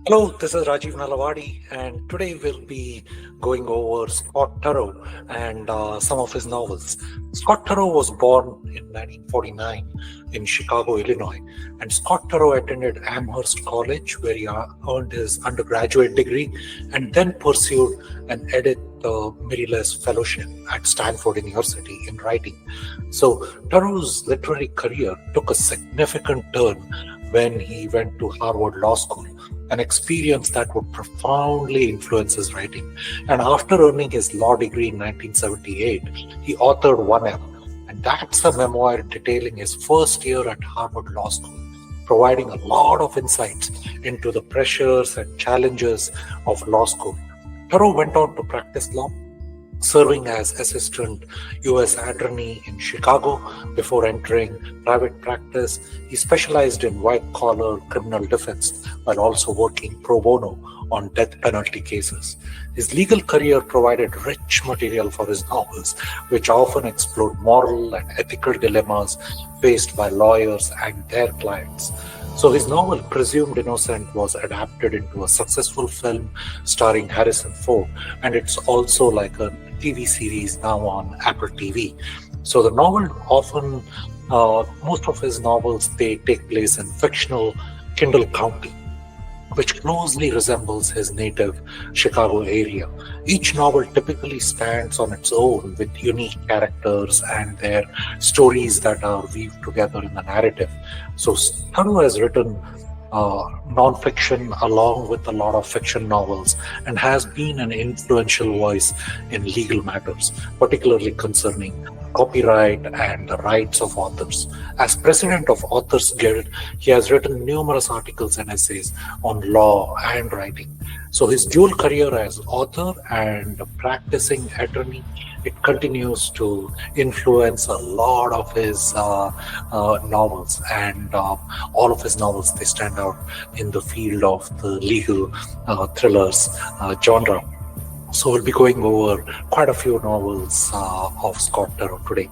Hello, this is Rajeev Nalavadi, and today we'll be going over Scott Turow and some of his novels. Scott Turow was born in 1949 in Chicago, Illinois, and Scott Turow attended Amherst College, where he earned his undergraduate degree and then pursued an Edith Meriles Fellowship at Stanford University in writing. So Turow's literary career took a significant turn when he went to Harvard Law School, an experience that would profoundly influence his writing. And after earning his law degree in 1978, he authored 1M, and that's a memoir detailing his first year at Harvard Law School, providing a lot of insights into the pressures and challenges of law school. Turow went on to practice law, serving as Assistant U.S. Attorney in Chicago before entering private practice. He specialized in white-collar criminal defense while also working pro bono on death penalty cases. His legal career provided rich material for his novels, which often explored moral and ethical dilemmas faced by lawyers and their clients. So his novel Presumed Innocent was adapted into a successful film starring Harrison Ford, and it's also like a TV series now on Apple TV. So the novel often, most of his novels, they take place in fictional Kendall County, which closely resembles his native Chicago area. Each novel typically stands on its own with unique characters and their stories that are weaved together in the narrative. So Turow has written non-fiction along with a lot of fiction novels and has been an influential voice in legal matters, particularly concerning copyright and the rights of authors. As president of Authors Guild, he has written numerous articles and essays on law and writing. So his dual career as author and practicing attorney, it continues to influence a lot of his novels, and all of his novels, they stand out in the field of the legal thrillers genre. So we'll be going over quite a few novels of Scott Turow today.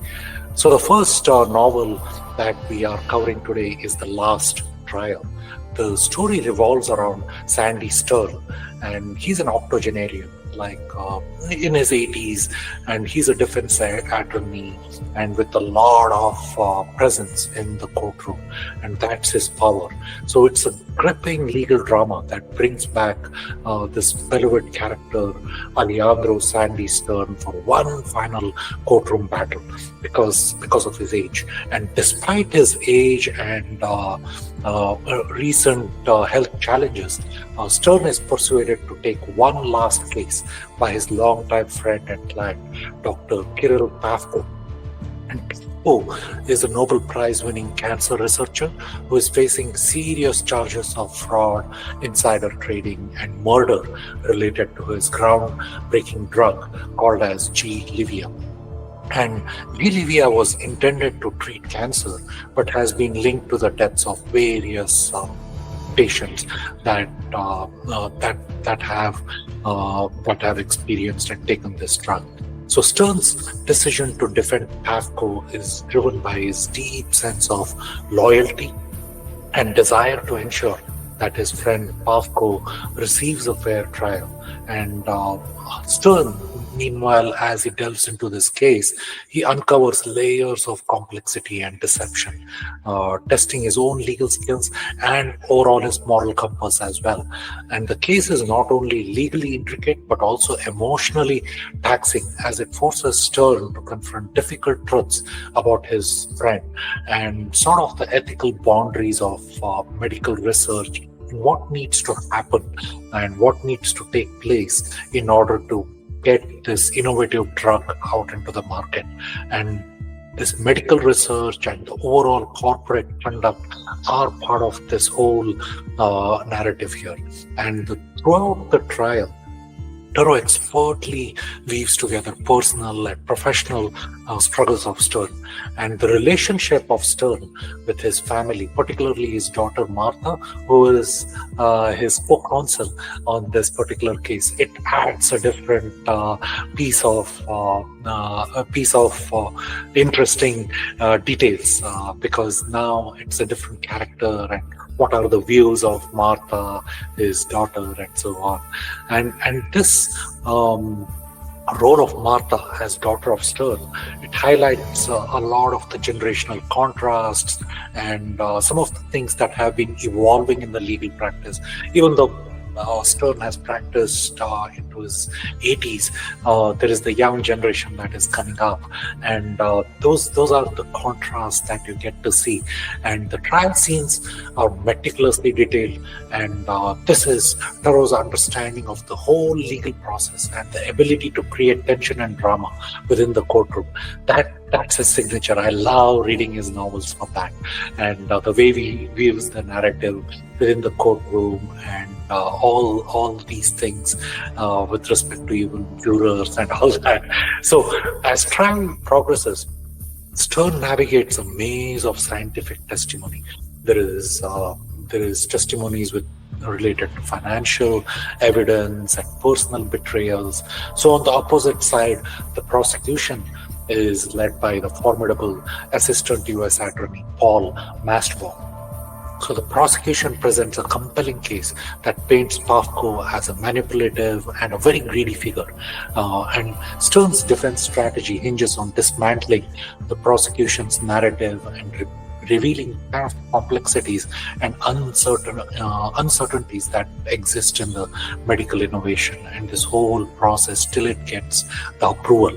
So the first novel that we are covering today is The Last Trial. The story revolves around Sandy Stern, and he's an octogenarian, like in his 80s, and he's a defense attorney and with a lot of presence in the courtroom, and that's his power. So it's a gripping legal drama that brings back this beloved character Alejandro Sandy Stern for one final courtroom battle because of his age. And despite his age and recent health challenges, Stern is persuaded to take one last case by his longtime friend and client, Dr. Kirill Pavko. And Pavko is a Nobel Prize-winning cancer researcher who is facing serious charges of fraud, insider trading, and murder related to his groundbreaking drug called as G-Livia. And G-Livia was intended to treat cancer, but has been linked to the deaths of various patients that have experienced and taken this drug. So Stern's decision to defend Pavko is driven by his deep sense of loyalty and desire to ensure that his friend Pavko receives a fair trial. And Stern, meanwhile, as he delves into this case, he uncovers layers of complexity and deception, testing his own legal skills and overall his moral compass as well. And the case is not only legally intricate, but also emotionally taxing, as it forces Stern to confront difficult truths about his friend and sort of the ethical boundaries of medical research, and what needs to happen and what needs to take place in order to get this innovative drug out into the market. And this medical research and the overall corporate conduct are part of this whole narrative here. And throughout the trial, Turow expertly weaves together personal and professional struggles of Stern, and the relationship of Stern with his family, particularly his daughter Martha, who is his co-counsel on this particular case. It adds a different piece of interesting details, because now it's a different character, and what are the views of Martha, his daughter, and so on. And this role of Martha as daughter of Stern, it highlights a lot of the generational contrasts and some of the things that have been evolving in the legal practice. Even though Stern has practiced into his 80s, there is the young generation that is coming up, and those are the contrasts that you get to see. And the trial scenes are meticulously detailed, and this is Turow's understanding of the whole legal process and the ability to create tension and drama within the courtroom. That's his signature. I love reading his novels for that, and the way he weaves the narrative within the courtroom, and all these things with respect to even jurors and all that. So as trial progresses, Stern navigates a maze of scientific testimony. There is testimonies related to financial evidence and personal betrayals. So on the opposite side, the prosecution is led by the formidable Assistant U.S. Attorney Paul Mastbaum. So the prosecution presents a compelling case that paints Pafko as a manipulative and a very greedy figure. And Stern's defense strategy hinges on dismantling the prosecution's narrative and revealing past complexities and uncertainties that exist in the medical innovation and this whole process till it gets the approval.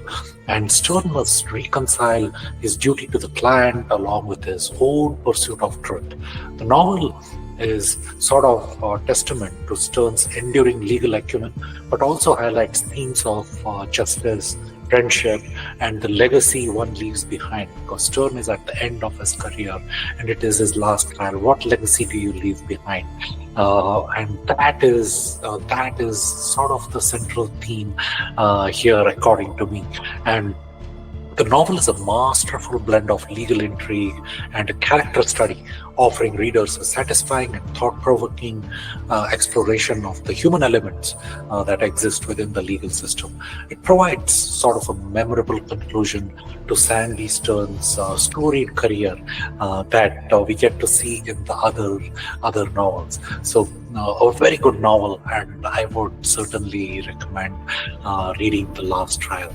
And Stern must reconcile his duty to the client along with his own pursuit of truth. The novel is sort of a testament to Stern's enduring legal acumen, but also highlights themes of justice, friendship, and the legacy one leaves behind, because Stern is at the end of his career and it is his last trial. What legacy do you leave behind? And that is sort of the central theme here, according to me. And the novel is a masterful blend of legal intrigue and a character study, offering readers a satisfying and thought-provoking exploration of the human elements that exist within the legal system. It provides sort of a memorable conclusion to Sandy Stern's storied career that we get to see in the other novels. So a very good novel, and I would certainly recommend reading The Last Trial.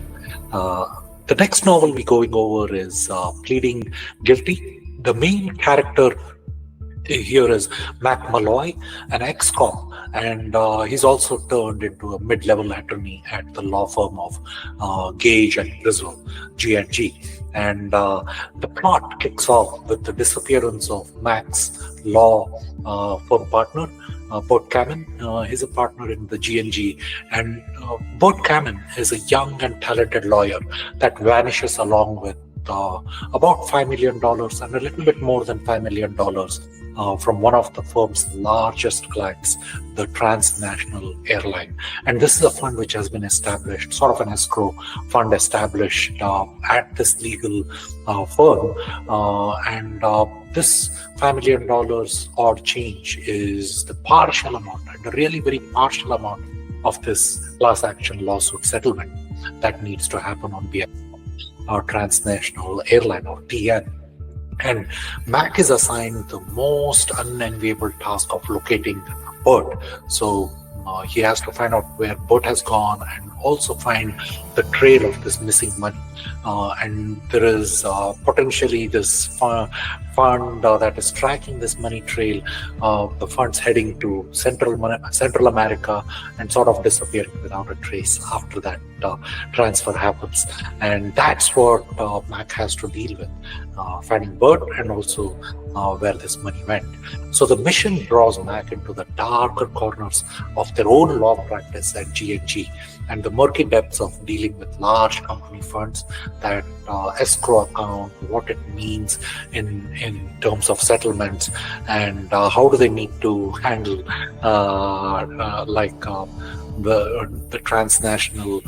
The next novel we're going over is Pleading Guilty. The main character here is Mac Malloy, an ex-cop, and he's also turned into a mid-level attorney at the law firm of Gage and Griswold, G&G. And the plot kicks off with the disappearance of Mac's law firm partner, Bert Kamen. He's a partner in the G&G, and Bert Kamen is a young and talented lawyer that vanishes along with about $5 million and a little bit more than $5 million from one of the firm's largest clients, the transnational airline. And this is a fund which has been established, sort of an escrow fund established at this legal firm. And this $5 million odd change is the partial amount, and a really very partial amount of this class action lawsuit settlement that needs to happen on behalf of our transnational airline, or TN. And Mac is assigned the most unenviable task of locating Bert. So he has to find out where Bert has gone and also find the trail of this missing money. And there is potentially this fund that is tracking this money trail. The fund's heading to Central America and sort of disappearing without a trace after that transfer happens. And that's what Mac has to deal with, finding Bert and also where this money went. So the mission draws Mac into the darker corners of their own law practice at G&G and the murky depths of dealing with large company funds, that escrow account, what it means in terms of settlements, and how do they need to handle the transnational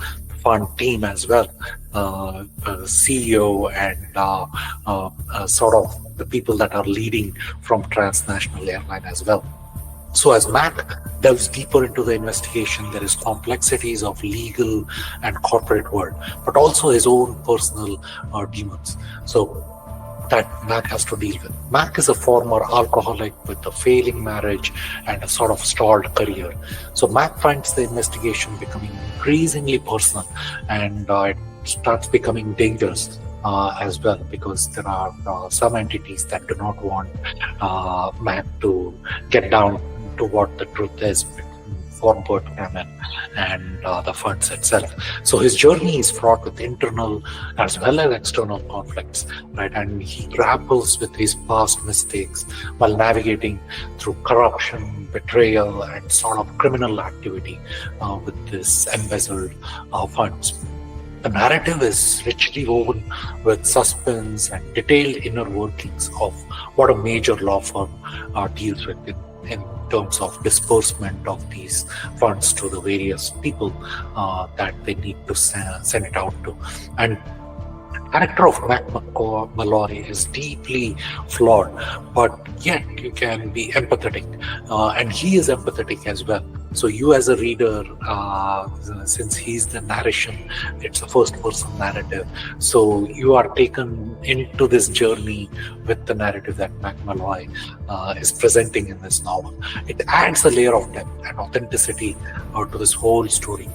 fund team as well, CEO and sort of the people that are leading from transnational airline as well. So as Mac delves deeper into the investigation, there is complexities of legal and corporate world, but also his own personal demons. So that Mac has to deal with. Mac is a former alcoholic with a failing marriage and a sort of stalled career. So Mac finds the investigation becoming increasingly personal, and it starts becoming dangerous as well, because there are some entities that do not want Mac to get down to what the truth is for Bertram and the funds itself. So his journey is fraught with internal as well as external conflicts, right? And he grapples with his past mistakes while navigating through corruption, betrayal, and sort of criminal activity with this embezzled funds. The narrative is richly woven with suspense and detailed inner workings of what a major law firm deals with in terms of disbursement of these funds to the various people that they need to send it out to. And the character of Mac Malloy is deeply flawed, but yet you can be empathetic, and he is empathetic as well. So you as a reader, since he's the narration, it's a first-person narrative, so you are taken into this journey with the narrative that Mac Malloy is presenting in this novel. It adds a layer of depth and authenticity to this whole story.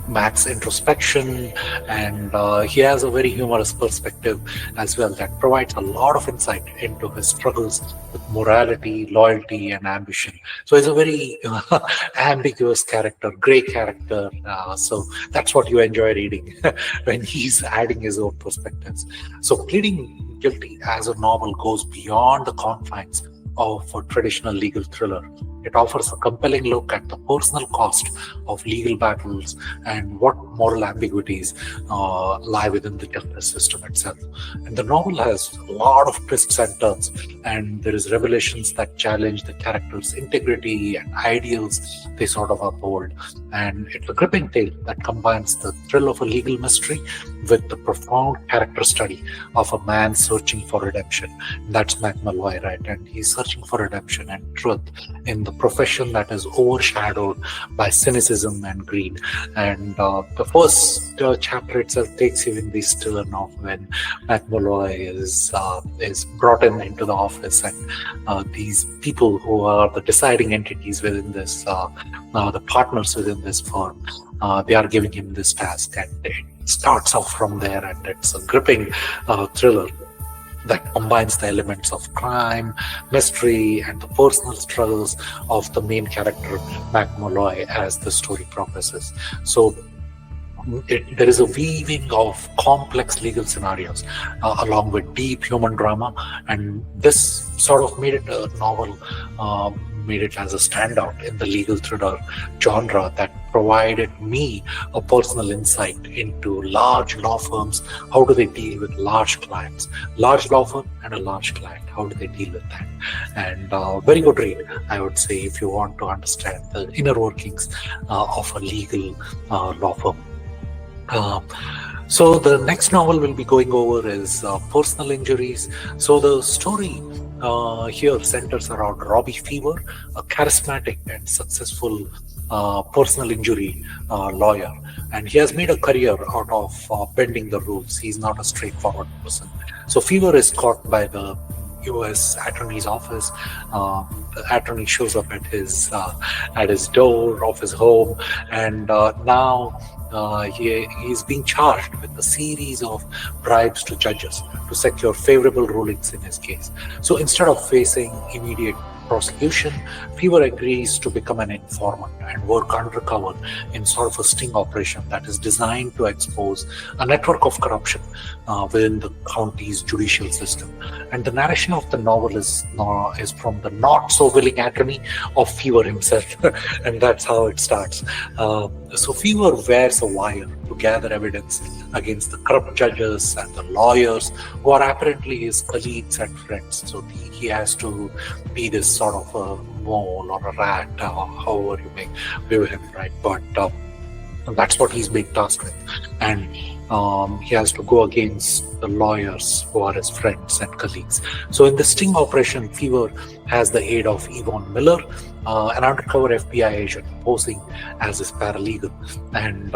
Mac's introspection, and he has a very humorous perspective as well that provides a lot of insight into his struggles with morality, loyalty, and ambition. So he's a very ambiguous character, gray character. So that's what you enjoy reading when he's adding his own perspectives. So Pleading Guilty as a novel goes beyond the confines of a traditional legal thriller. It offers a compelling look at the personal cost of legal battles and what moral ambiguities lie within the justice system itself. And the novel has a lot of twists and turns, and there is revelations that challenge the characters' integrity and ideals they sort of uphold. And it's a gripping tale that combines the thrill of a legal mystery with the profound character study of a man searching for redemption. And that's Mac Malloy, right? And he's searching for redemption and truth in the profession that is overshadowed by cynicism and greed. And the first chapter itself takes you in this turn of when Mac Malloy is brought into the office, and these people who are the deciding entities within this, the partners within this firm, they are giving him this task, and it starts off from there, and it's a gripping thriller that combines the elements of crime, mystery, and the personal struggles of the main character, Mac Malloy, as the story progresses. So there is a weaving of complex legal scenarios along with deep human drama, and this sort of made it a novel, made it as a standout in the legal thriller genre that provided me a personal insight into large law firms. How do they deal with large clients? Large law firm and a large client, how do they deal with that? And very good read, I would say, if you want to understand the inner workings of a legal law firm. So the next novel we'll be going over is Personal Injuries. So the story here centers around Robbie Fever, a charismatic and successful personal injury lawyer, and he has made a career out of bending the rules. He's not a straightforward person. So Fever is caught by the U.S. Attorney's Office. The attorney shows up at his door of his home, and now he's being charged with a series of bribes to judges to secure favorable rulings in his case. So instead of facing immediate prosecution, Fever agrees to become an informant and work undercover in sort of a sting operation that is designed to expose a network of corruption within the county's judicial system. And the narration of the novel is from the not so willing attorney of Fever himself, and that's how it starts. So Fever wears a wire to gather evidence against the corrupt judges and the lawyers who are apparently his colleagues and friends. So he has to be this sort of a mole or a rat, or however you may view him, right? But And that's what he's being tasked with. And he has to go against the lawyers who are his friends and colleagues. So in the sting operation, Fever has the aid of Yvonne Miller, an undercover FBI agent posing as his paralegal, and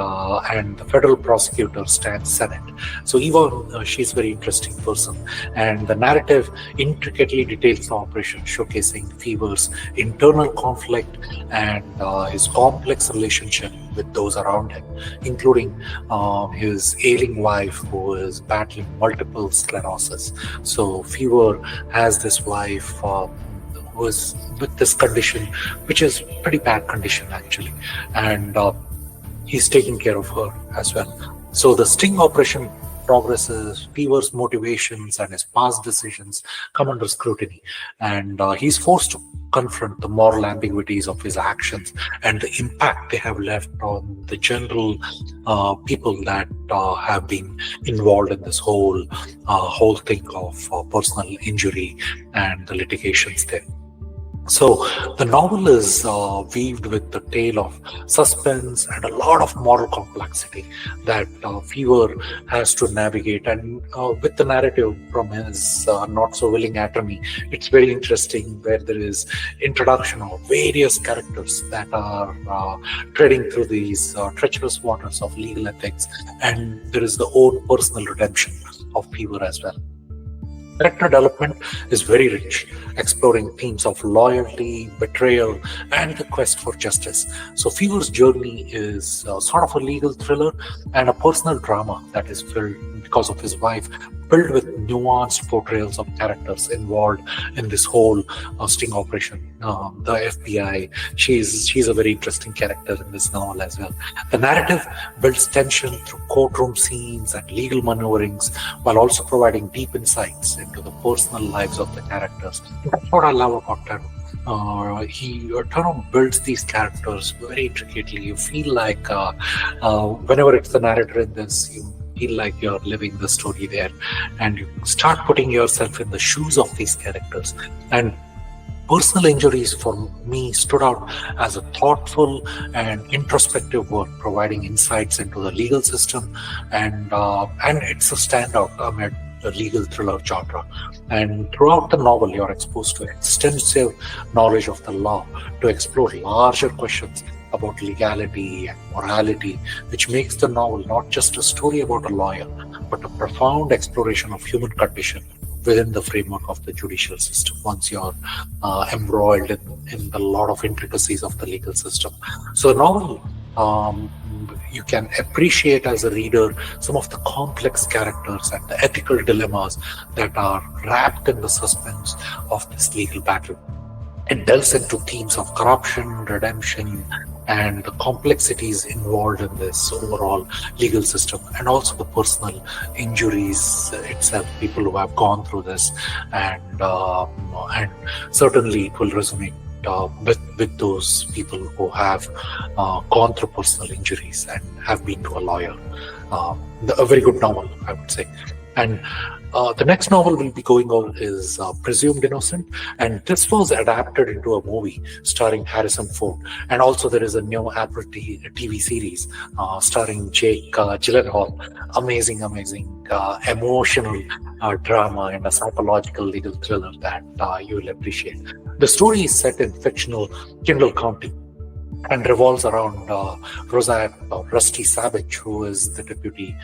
the federal prosecutor stands Senate. So Yvonne, she's a very interesting person, and the narrative intricately details the operation, showcasing Fever's internal conflict and his complex relationship with those around him, including his ailing wife who is battling multiple sclerosis. So Fever has this wife who is with this condition, which is pretty bad condition actually, and he's taking care of her as well. So the sting operation progresses, Fever's motivations and his past decisions come under scrutiny, and he's forced to confront the moral ambiguities of his actions and the impact they have left on the general people that have been involved in this whole thing of personal injury and the litigations there. So the novel is weaved with the tale of suspense and a lot of moral complexity that Fever has to navigate. And with the narrative from his not so willing attorney, it's very interesting, where there is introduction of various characters that are treading through these treacherous waters of legal ethics, and there is the own personal redemption of Fever as well. Character development is very rich, exploring themes of loyalty, betrayal, and the quest for justice. So Fever's journey is sort of a legal thriller and a personal drama that is filled, because of his wife, filled with nuanced portrayals of characters involved in this whole sting operation. The FBI, she's a very interesting character in this novel as well. The narrative builds tension through courtroom scenes and legal maneuverings, while also providing deep insights into the personal lives of the characters. That's what I love about Turow. Turow builds these characters very intricately. You feel like whenever it's the narrator in this, you feel like you're living the story there, and you start putting yourself in the shoes of these characters. And Personal Injuries for me stood out as a thoughtful and introspective work, providing insights into the legal system, and it's a standout amid the legal thriller genre. And throughout the novel, you're exposed to extensive knowledge of the law to explore larger questions about legality and morality, which makes the novel not just a story about a lawyer, but a profound exploration of human condition within the framework of the judicial system, once you're embroiled in the lot of intricacies of the legal system. So the novel, you can appreciate as a reader some of the complex characters and the ethical dilemmas that are wrapped in the suspense of this legal battle. It delves into themes of corruption, redemption, and the complexities involved in this overall legal system, and also the personal injuries itself, people who have gone through this, and certainly it will resonate with those people who have gone through personal injuries and have been to a lawyer. A very good novel, I would say. And the next novel we'll be going on is Presumed Innocent, and this was adapted into a movie starring Harrison Ford, and also there is a new Apple TV series starring Jake Gyllenhaal. Amazing emotional drama and a psychological legal thriller that you will appreciate. The story is set in fictional Kendall County and revolves around Rusty Savage, who is the deputy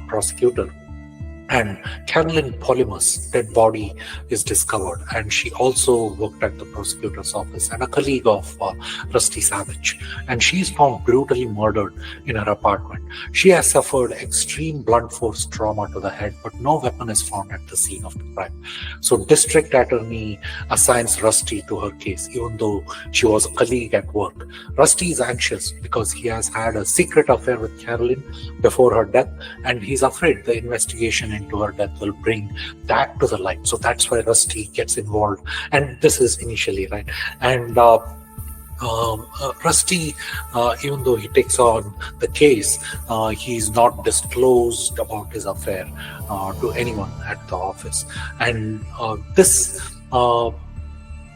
prosecutor. And Carolyn Polymus' dead body is discovered, and she also worked at the prosecutor's office and a colleague of Rusty Savage. And she is found brutally murdered in her apartment. She has suffered extreme blunt force trauma to the head, but no weapon is found at the scene of the crime. So district attorney assigns Rusty to her case, even though she was a colleague at work. Rusty is anxious because he has had a secret affair with Carolyn before her death, and he's afraid the investigation into her death will bring that to the light. So that's why Rusty gets involved, and this is initially right. And Rusty, even though he takes on the case, he's not disclosed about his affair to anyone at the office. And this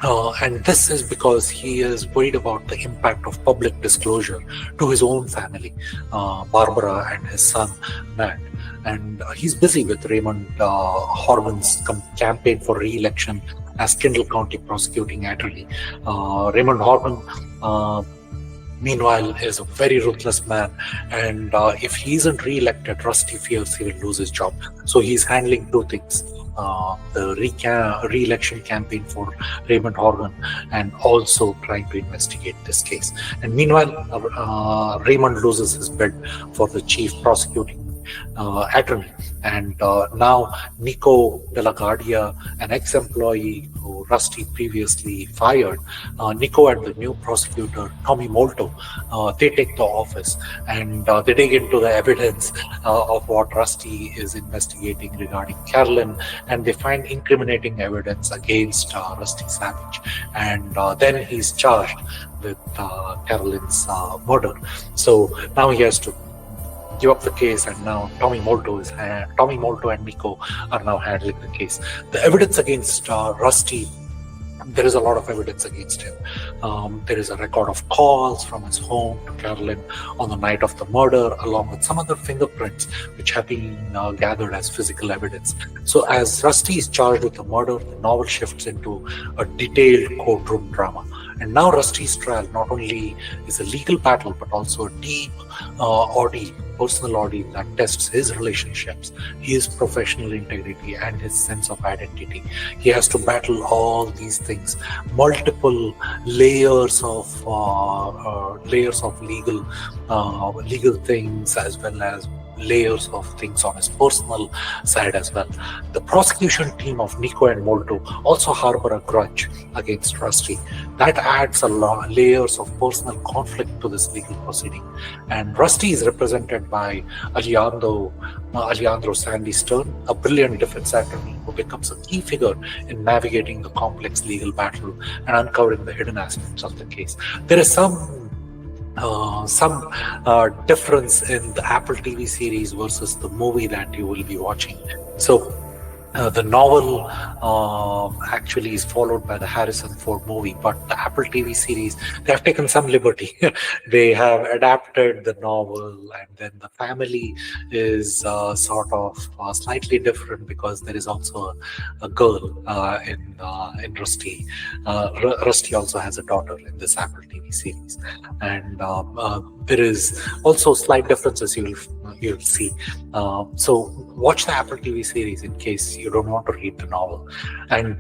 And this is because he is worried about the impact of public disclosure to his own family, Barbara and his son, Matt. And he's busy with Raymond Horman's campaign for re-election as Kendall County prosecuting attorney. Raymond Horman, meanwhile, is a very ruthless man, and if he isn't re-elected, Rusty fears he will lose his job. So he's handling two things: the re-election campaign for Raymond Horgan, and also trying to investigate this case. And meanwhile, Raymond loses his bid for the chief prosecuting attorney, and now Nico De La Guardia, an ex-employee who Rusty previously fired, Nico and the new prosecutor Tommy Molto, they take the office, and they dig into the evidence of what Rusty is investigating regarding Carolyn, and they find incriminating evidence against Rusty Savage, and then he's charged with Carolyn's murder. So now he has to give up the case, and now Tommy Molto and Nico are now handling the case. The evidence against Rusty, there is a lot of evidence against him. There is a record of calls from his home to Carolyn on the night of the murder, along with some other fingerprints which have been gathered as physical evidence. So as Rusty is charged with the murder, the novel shifts into a detailed courtroom drama. And now Rusty's trial not only is a legal battle, but also a deep personal ordeal that tests his relationships, his professional integrity, and his sense of identity. He has to battle all these things, multiple layers of legal things, as well as layers of things on his personal side as well. The prosecution team of Nico and Molto also harbor a grudge against Rusty. That adds a lot layers of personal conflict to this legal proceeding. And Rusty is represented by Alejandro Sandy Stern, a brilliant defense attorney who becomes a key figure in navigating the complex legal battle and uncovering the hidden aspects of the case. There is some difference in the Apple TV series versus the movie that you will be watching. So the novel actually is followed by the Harrison Ford movie, but the Apple TV series, they have taken some liberty. They have adapted the novel, and then the family is sort of slightly different because there is also a girl in Rusty. Rusty also has a daughter in this Apple TV series, and there is also slight differences you'll see. So watch the Apple TV series in case you don't want to read the novel, and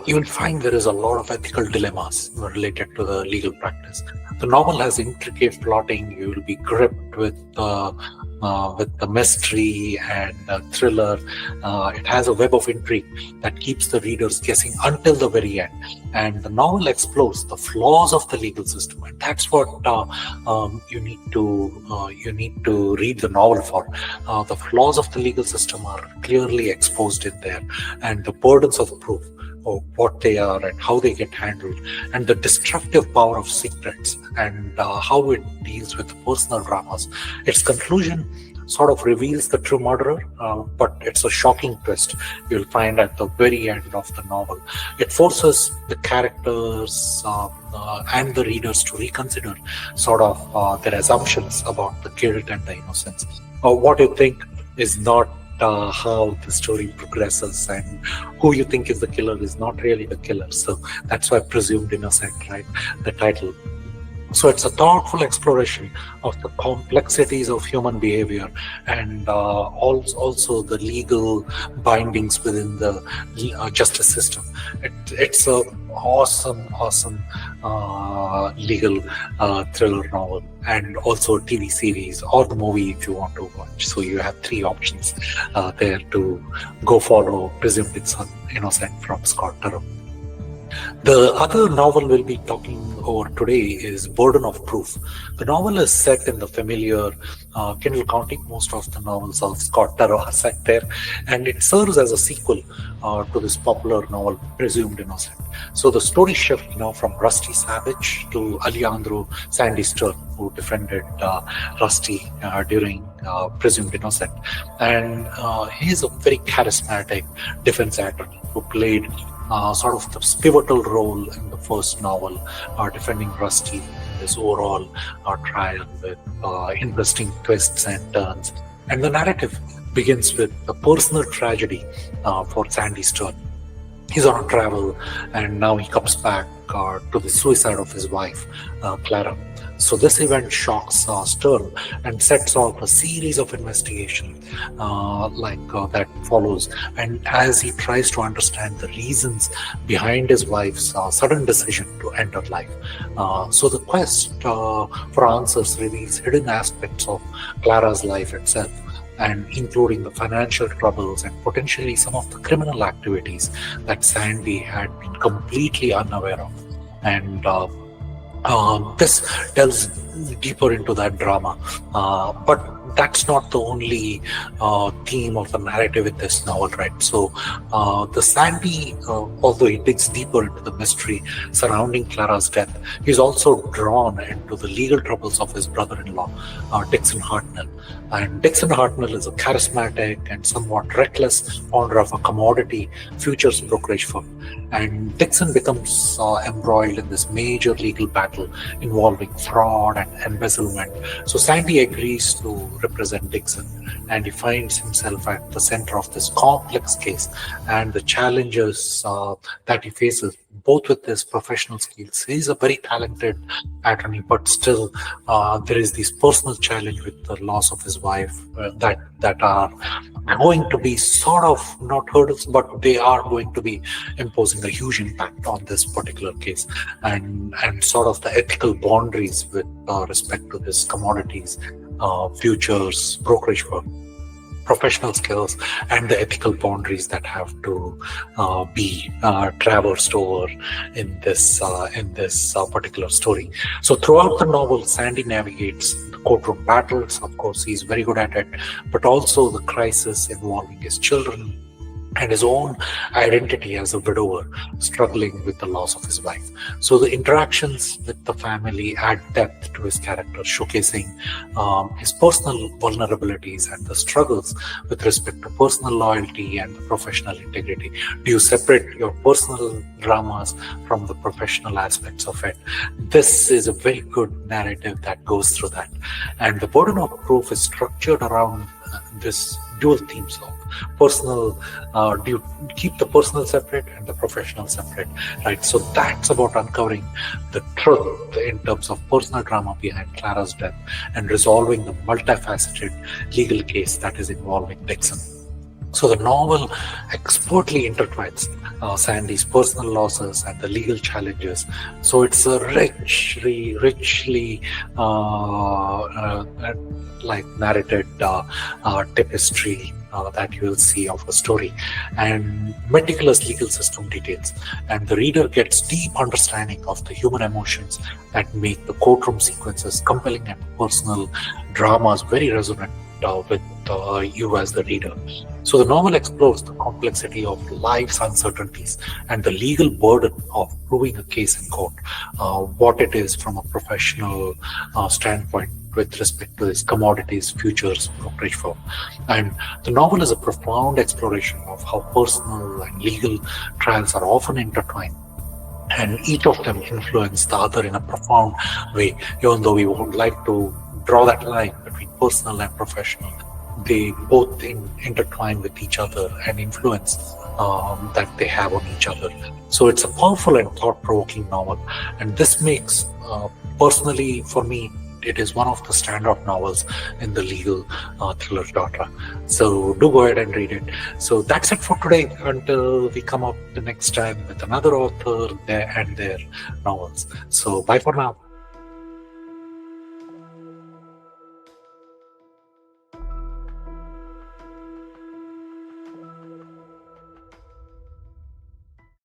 you will find there is a lot of ethical dilemmas related to the legal practice. The novel has intricate plotting. You will be gripped with the mystery and thriller. It has a web of intrigue that keeps the readers guessing until the very end. And the novel explores the flaws of the legal system, and that's what you need to read the novel for. The flaws of the legal system are clearly exposed in there, and the burdens of proof, of what they are and how they get handled, and the destructive power of secrets, and how it deals with personal dramas. Its conclusion sort of reveals the true murderer, but it's a shocking twist you'll find at the very end of the novel. It forces the characters and the readers to reconsider sort of their assumptions about the guilt and the innocence. What you think is not how the story progresses, and who you think is the killer is not really the killer. So that's why Presumed Innocent, right? The title. So it's a thoughtful exploration of the complexities of human behavior, and also the legal bindings within the justice system. It's a awesome legal thriller novel, and also a TV series or the movie if you want to watch. So you have three options there to go follow Presumed Innocent from Scott Turow. The other novel we'll be talking over today is Burden of Proof. The novel is set in the familiar Kendall County. Most of the novels of Scott Turow are set there, and it serves as a sequel to this popular novel, Presumed Innocent. So the story shifts now from Rusty Savage to Alejandro Sandy Stern, who defended Rusty during Presumed Innocent. And he's a very charismatic defense attorney who played sort of the pivotal role in the first novel, defending Rusty in this overall trial with interesting twists and turns. And the narrative begins with a personal tragedy for Sandy Stern. He's on a travel, and now he comes back to the suicide of his wife, Clara. So this event shocks Stern and sets off a series of investigations that follows. And as he tries to understand the reasons behind his wife's sudden decision to end her life, so the quest for answers reveals hidden aspects of Clara's life itself, and including the financial troubles and potentially some of the criminal activities that Sandy had been completely unaware of. And this delves deeper into that drama, but that's not the only theme of the narrative in this novel, right? So the Sandy, although he digs deeper into the mystery surrounding Clara's death, he's also drawn into the legal troubles of his brother-in-law, Dixon Hartnell. And Dixon Hartnell is a charismatic and somewhat reckless owner of a commodity futures brokerage firm. And Dixon becomes embroiled in this major legal battle involving fraud and embezzlement. So Sandy agrees to represent Dixon, and he finds himself at the center of this complex case and the challenges that he faces, both with his professional skills. He's a very talented attorney, but still there is this personal challenge with the loss of his wife that are going to be sort of not hurdles, but they are going to be imposing a huge impact on this particular case, and sort of the ethical boundaries with respect to this commodities, futures, brokerage firm, professional skills, and the ethical boundaries that have to be traversed over in this particular story. So throughout the novel, Sandy navigates the courtroom battles. Of course, he's very good at it, but also the crisis involving his children and his own identity as a widower struggling with the loss of his wife. So the interactions with the family add depth to his character, showcasing his personal vulnerabilities and the struggles with respect to personal loyalty and professional integrity. Do you separate your personal dramas from the professional aspects of it? This is a very good narrative that goes through that. And the burden of proof is structured around this dual themes of personal, do you keep the personal separate and the professional separate, right? So that's about uncovering the truth in terms of personal drama behind Clara's death and resolving the multifaceted legal case that is involving Dixon. So the novel expertly intertwines Sandy's personal losses and the legal challenges. So it's a richly narrated tapestry that you will see of a story, and meticulous legal system details. And the reader gets deep understanding of the human emotions that make the courtroom sequences compelling and personal dramas very resonant with you as the reader. So the novel explores the complexity of life's uncertainties and the legal burden of proving a case in court, what it is from a professional standpoint with respect to this commodities, futures, brokerage firm. And the novel is a profound exploration of how personal and legal trials are often intertwined, and each of them influence the other in a profound way. Even though we would like to draw that line between personal and professional, they both intertwine with each other and influence that they have on each other. So it's a powerful and thought-provoking novel, and this makes, personally for me, it is one of the standout novels in the legal thriller genre. So do go ahead and read it. So that's it for today, until we come up the next time with another author and their novels. So bye for now.